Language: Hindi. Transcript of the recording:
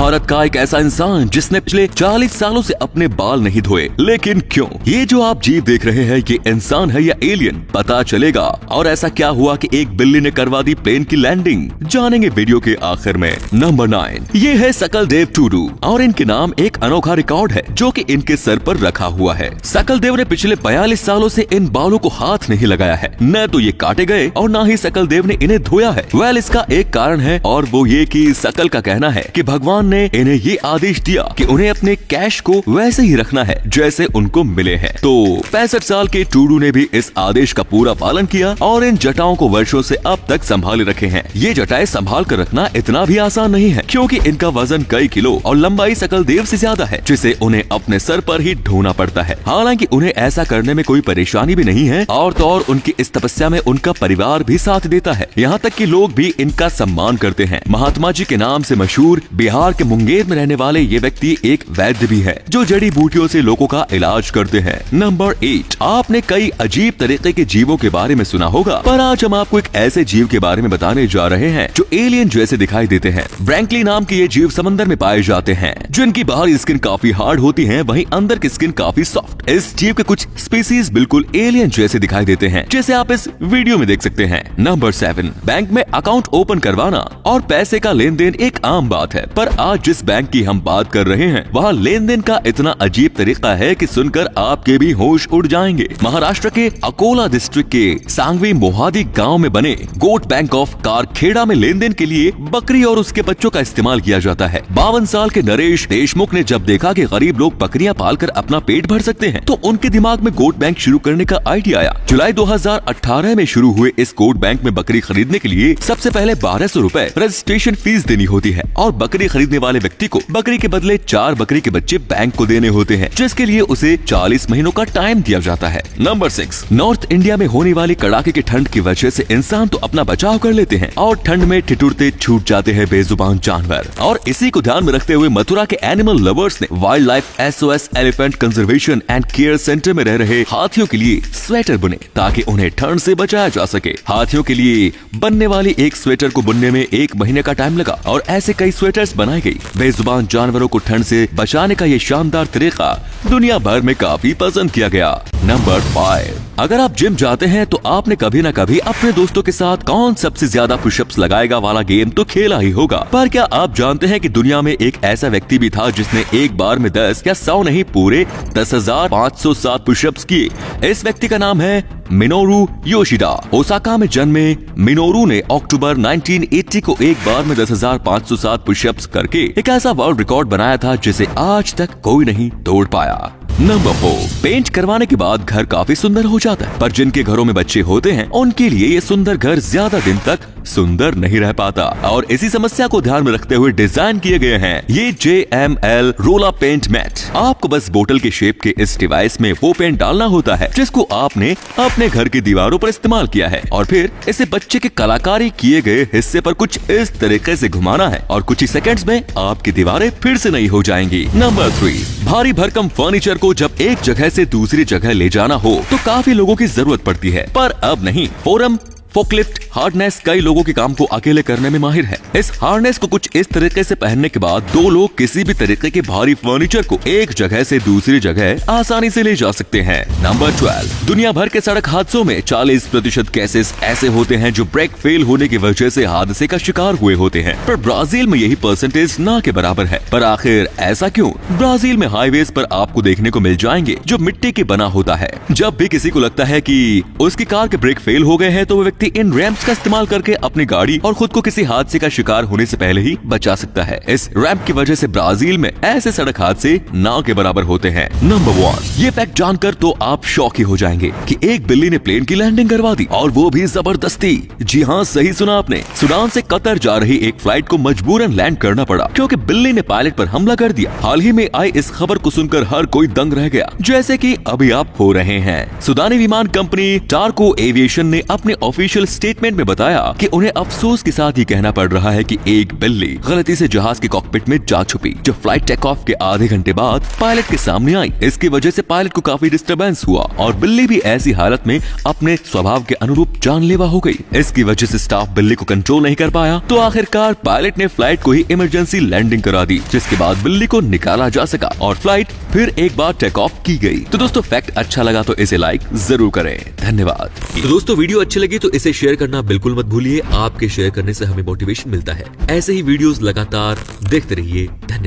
भारत का एक ऐसा इंसान जिसने पिछले 40 सालों से अपने बाल नहीं धोए, लेकिन क्यों? ये जो आप जीव देख रहे हैं ये इंसान है या एलियन, पता चलेगा। और ऐसा क्या हुआ कि एक बिल्ली ने करवा दी प्लेन की लैंडिंग, जानेंगे वीडियो के आखिर में। नंबर 9, ये है सकलदेव टूडू और इनके नाम एक अनोखा रिकॉर्ड है जो कि इनके सर पर रखा हुआ है। सकलदेव ने पिछले 42 सालों से इन बालों को हाथ नहीं लगाया है, न तो ये काटे गए और न ही सकलदेव ने इन्हें धोया है। वेल, इसका एक कारण है और वो ये कि सकल का कहना है कि भगवान ने इन्हें ये आदेश दिया कि उन्हें अपने कैश को वैसे ही रखना है जैसे उनको मिले हैं। तो 65 साल के टूडू ने भी इस आदेश का पूरा पालन किया और इन जटाओं को वर्षों से अब तक संभाले रखे हैं। ये जटाएं संभाल कर रखना इतना भी आसान नहीं है क्योंकि इनका वजन कई किलो और लंबाई सकलदेव से ज्यादा है, जिसे उन्हें अपने सर पर ही ढोना पड़ता है। हालांकि उन्हें ऐसा करने में कोई परेशानी भी नहीं है और तो और उनकी इस तपस्या में उनका परिवार भी साथ देता है। यहाँ तक कि लोग भी इनका सम्मान करते हैं। महात्मा जी के नाम से मशहूर बिहार के मुंगेर में रहने वाले ये व्यक्ति एक वैद्य भी है जो जड़ी बूटियों से लोगों का इलाज करते हैं। नंबर 8, आपने कई अजीब तरीके के जीवों के बारे में सुना होगा, पर आज हम आपको एक ऐसे जीव के बारे में बताने जा रहे हैं जो एलियन जैसे दिखाई देते हैं। ब्रैंकली नाम के ये जीव समंदर में पाए जाते हैं। जिनकी बाहरी स्किन काफी हार्ड होती है, वहीं अंदर की स्किन काफी सॉफ्ट। इस जीव के कुछ स्पीसीज बिल्कुल एलियन जैसे दिखाई देते हैं, जैसे आप इस वीडियो में देख सकते हैं। नंबर 7, बैंक में अकाउंट ओपन करवाना और पैसे का लेन देन एक आम बात है, पर आज जिस बैंक की हम बात कर रहे हैं वहाँ लेन देन का इतना अजीब तरीका है कि सुनकर आपके भी होश उड़ जाएंगे। महाराष्ट्र के अकोला डिस्ट्रिक्ट के सांगवी मोहादी गांव में बने गोट बैंक ऑफ कारखेड़ा में लेन देन के लिए बकरी और उसके बच्चों का इस्तेमाल किया जाता है। 52 साल के नरेश देशमुख ने जब देखा कि गरीब लोग बकरियां पालकर अपना पेट भर सकते हैं तो उनके दिमाग में गोट बैंक शुरू करने का आइडिया आया। जुलाई 2018 में शुरू हुए इस गोट बैंक में बकरी खरीदने के लिए सबसे पहले 1200 रुपए रजिस्ट्रेशन फीस देनी होती है और बकरी खरीदने वाले व्यक्ति को बकरी के बदले 4 बकरी के बच्चे बैंक को देने होते हैं, जिसके लिए उसे 40 महीनों का टाइम दिया जाता है। नंबर 6, नॉर्थ इंडिया में होने वाली कड़ाके की ठंड की वजह से इंसान तो अपना बचाव कर लेते हैं और ठंड में ठिठुरते छूट जाते हैं बेजुबान जानवर। और इसी को ध्यान में रखते हुए मथुरा के एनिमल लवर्स ने wild life SOS elephant conservation and care centre में रह रहे हाथियों के लिए स्वेटर बुने ताकि उन्हें ठंड से बचाया जा सके। हाथियों के लिए बनने वाली एक स्वेटर को बुनने में 1 महीने का टाइम लगा और ऐसे कई स्वेटर्स बनाई गई। बेजुबान जानवरों को ठंड से बचाने का ये शानदार तरीका दुनिया भर में काफी पसंद किया गया। नंबर 5, अगर आप जिम जाते हैं तो आपने कभी न कभी अपने दोस्तों के साथ कौन सबसे ज्यादा पुशअप्स लगाएगा वाला गेम तो खेला ही होगा। पर क्या आप जानते हैं कि दुनिया में एक ऐसा व्यक्ति भी था जिसने एक बार में 10 या 100 नहीं पूरे 10,507 पुशअप्स किए। इस व्यक्ति का नाम है मिनोरू योशिदा। ओसाका में जन्मे मिनोरू ने अक्टूबर 1980 को एक बार में 10,507 पुशअप्स करके एक ऐसा वर्ल्ड रिकॉर्ड बनाया था जिसे आज तक कोई नहीं तोड़ पाया। नंबर 4, पेंट करवाने के बाद घर काफी सुंदर हो जाता है, पर जिनके घरों में बच्चे होते हैं उनके लिए ये सुंदर घर ज्यादा दिन तक सुंदर नहीं रह पाता और इसी समस्या को ध्यान में रखते हुए डिजाइन किए गए हैं ये JML रोला पेंट मैट। आपको बस बोतल के शेप के इस डिवाइस में वो पेंट डालना होता है जिसको आपने अपने घर की दीवारों पर इस्तेमाल किया है और फिर इसे बच्चे के कलाकारी किए गए हिस्से पर कुछ इस तरीके से घुमाना है और कुछ ही सेकंड्स में आपकी दीवारें फिर से नई हो जाएंगी। नंबर 3, भारी भरकम फर्नीचर को जब एक जगह से दूसरी जगह ले जाना हो तो काफी लोगों की जरूरत पड़ती है, पर अब नहीं। फोरम फोकलिफ्ट हार्नेस कई लोगों के काम को अकेले करने में माहिर है। इस हार्नेस को कुछ इस तरीके से पहनने के बाद 2 लोग किसी भी तरीके के भारी फर्नीचर को एक जगह से दूसरी जगह आसानी से ले जा सकते हैं। नंबर 12, दुनिया भर के सड़क हादसों में 40% केसेस ऐसे होते हैं जो ब्रेक फेल होने की वजह से हादसे का शिकार हुए होते हैं, पर ब्राजील में यही परसेंटेज ना के बराबर है। पर आखिर ऐसा क्यों? ब्राजील में हाईवेज पर आपको देखने को मिल जाएंगे जो मिट्टी के बना होता है। जब भी किसी को लगता है कि उसकी कार के ब्रेक फेल हो गए हैं तो वो व्यक्ति इन रैंप्स का इस्तेमाल करके अपनी गाड़ी और खुद को किसी हादसे का शिकार होने से पहले ही बचा सकता है। इस रैंप की वजह से ब्राजील में ऐसे सड़क हादसे नाव के बराबर होते हैं। नंबर 1, ये फैक्ट जानकर तो आप शॉक ही हो जाएंगे कि एक बिल्ली ने प्लेन की लैंडिंग करवा दी और वो भी जबरदस्ती। जी हाँ, सही सुना आपने। सूडान से कतर जा रही एक फ्लाइट को मजबूरन लैंड करना पड़ा क्योंकि बिल्ली ने पायलट पर हमला कर दिया। हाल ही में आई इस खबर को सुनकर हर कोई दंग रह गया, जैसे कि अभी आप हो रहे हैं। सूडानी विमान कंपनी टार्को एविएशन ने अपने ऑफिशियल ऑफिशियल स्टेटमेंट में बताया कि उन्हें अफसोस के साथ ये कहना पड़ रहा है कि एक बिल्ली गलती से जहाज के कॉकपिट में जा छुपी, जो फ्लाइट टेक ऑफ के आधे घंटे बाद पायलट के सामने आई। इसकी वजह से पायलट को काफी डिस्टरबेंस हुआ और बिल्ली भी ऐसी हालत में अपने स्वभाव के अनुरूप जानलेवा हो गई। इसकी वजह से स्टाफ बिल्ली को कंट्रोल नहीं कर पाया, तो आखिरकार पायलट ने फ्लाइट को ही इमरजेंसी लैंडिंग करा दी, जिसके बाद बिल्ली को निकाला जा सका और फ्लाइट फिर एक बार टेक ऑफ की गई। तो दोस्तों फैक्ट अच्छा लगा तो इसे लाइक जरूर करें। धन्यवाद। तो दोस्तों वीडियो अच्छी लगी तो इसे शेयर करना बिल्कुल मत भूलिए। आपके शेयर करने से हमें मोटिवेशन मिलता है। ऐसे ही वीडियोस लगातार देखते रहिए। धन्यवाद।